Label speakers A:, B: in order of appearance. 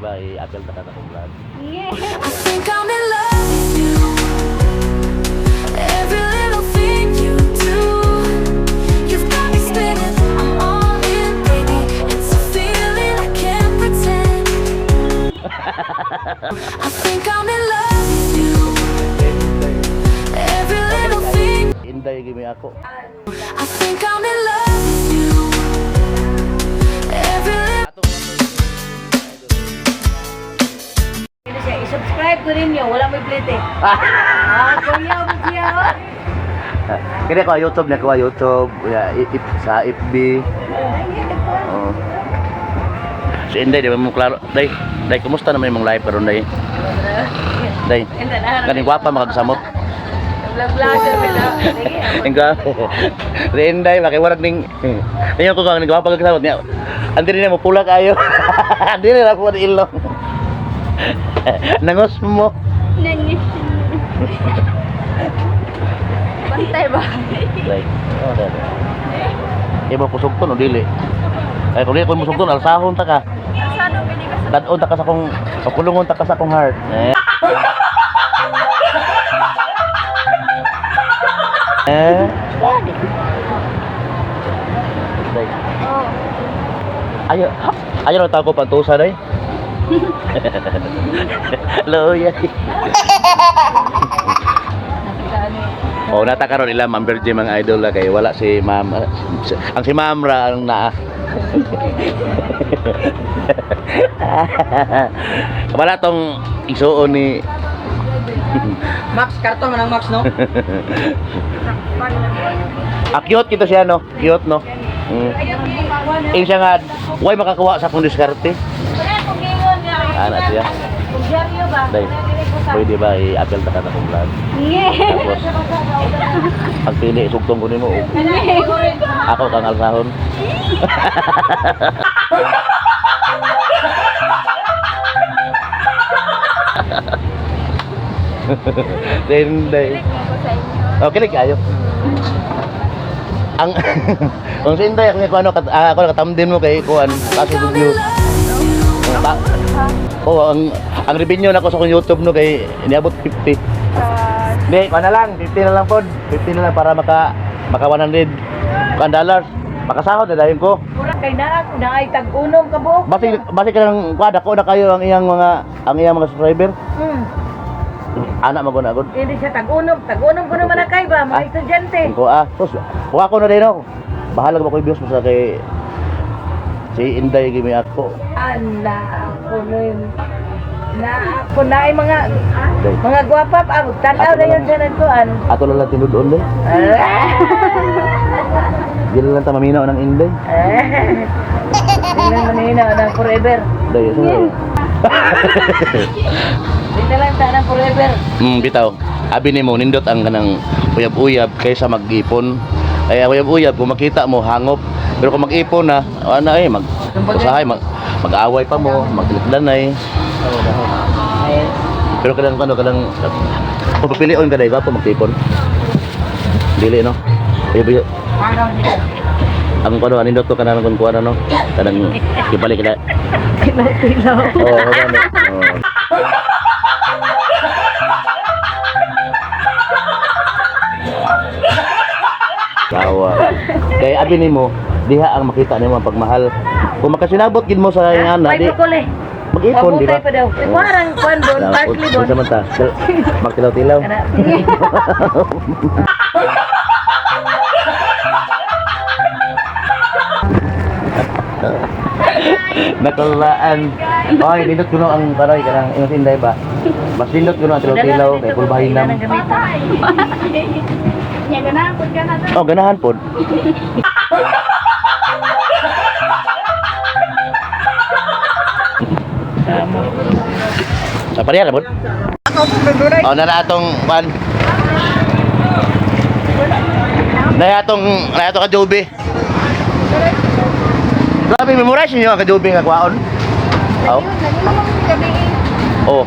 A: ba? I-upload na ka sa vlog.
B: Yeah. I think I'm in love with you. Every little thing you do, you've got me spinning. I'm all in, baby. It's a feeling I can't pretend. I think I'm in love with you. Every little thing.
A: Inday, gimi ako.
B: I think I'm in love with you. Every little.
C: I-subscribe ko rin yun, wala may plate eh. Kuya mo siya.
A: Kaya ko YouTube na ko YouTube, sa FB. Oh. Si Inday, di ba mo klaro? Day, kumusta naman yung live karon day? Day, kaning gwapa makagsamot.
C: Vlog-vlogger mo na.
A: Engka. Si Inday, makiwarag ning. Ayun ko kang gwapa kagsamot niya. Andi rin mo pula kayo. Andi rin ako di ilong. Nangos mo.
C: Nangis. Bantay ba?
A: Day. Oh, day. Iba pusog to no dili. Ay kung di ko musog to alsahon ta ka.
C: Saan pili ka sa...
A: Dadon ta ka sa kong kulungon ta ka sa kong heart. Day.
C: Oh.
A: Ayaw na ko pantusa day. Hello, yay. Oh, natakaroon nila Ma'am Virgie mga idol kay wala si Ma'am. Ang si Ma'am ra ang naa. Wala tong isuon ni
C: Max, karton man ang Max, no?
A: cute kita siya no. Cute no. Siya nga way makakuha sa akong diskarte. Ana siya. Day. Pwede ba i-upload na ka sa vlog? Tapos pag pili sugtong ko nimo. Ako kang alsahon. Day. Okay, kilig kayo. Ang kung si Inday ako nakatamdin mo kay kuan kaso views. Ang revenue nako sa kong YouTube no kay iniabot 50. Hindi, na lang, 50 na lang pod. 50 na lang para maka 100 dollars. Makasahod na dayon ko.
C: Mura kay na ako na ay tag-unom ka buok.
A: Basi ka nang kwada ko na kayo ang iyang mga subscriber. Anak mo gud.
C: Hindi siya tag-unom ko naman na kay ba, mga estudyante.
A: Ko tos. Kuha ko na din ako. Bahala ko views mo sa kay si Inday gimi ako.
C: Ala, ako rin. Ako na ay mga gwapa pa. Tanaw na yun sa nagkuhan.
A: Ato lang tinudon din. Di lang ta maminaw ng Inday.
C: Hindi lang manina ng forever.
A: Day, so.
C: Hindi lang ta ng forever.
A: Bitaw. Abi nimo nindot ang kanang uyab-uyab kaysa mag-ipon. Kaya uyab-uyab kung makita mo hangop. Pero kung mag-ipon na, usahay, mag-away pa mo, maglikdanay. Pero kadang kung papilion ka dahil, gapo mag-ipon. Dili, no? Ang nindot ko kanang kung kuha na, no? Kanang ibalik na.
C: Tilaw-tilaw.
A: Oo, gano'n. Tawa. Kaya abi nimo, diha ang makita nimo ang pagmahal. Kung makasinabot gid mo sa iyang ana, di mag-ipon, di ba?
C: Pa daw. Iguarang kuan doon, partly doon.
A: Samanta, magtilaw-tilaw. Nakulaan. Oy, nindot kuno ang karoy kanang imong Inday ba? Mas nindot kuno ang tilaw-tilaw kay kulbahin nam.
C: Ya ganahan pud ka na to.
A: Oh, ganahan pod. Sa pariya na pod. Oh, na atong pan. Na atong kajubi. Grabe memorize niyo ang kajubi nga kwaon. Oh. Oh.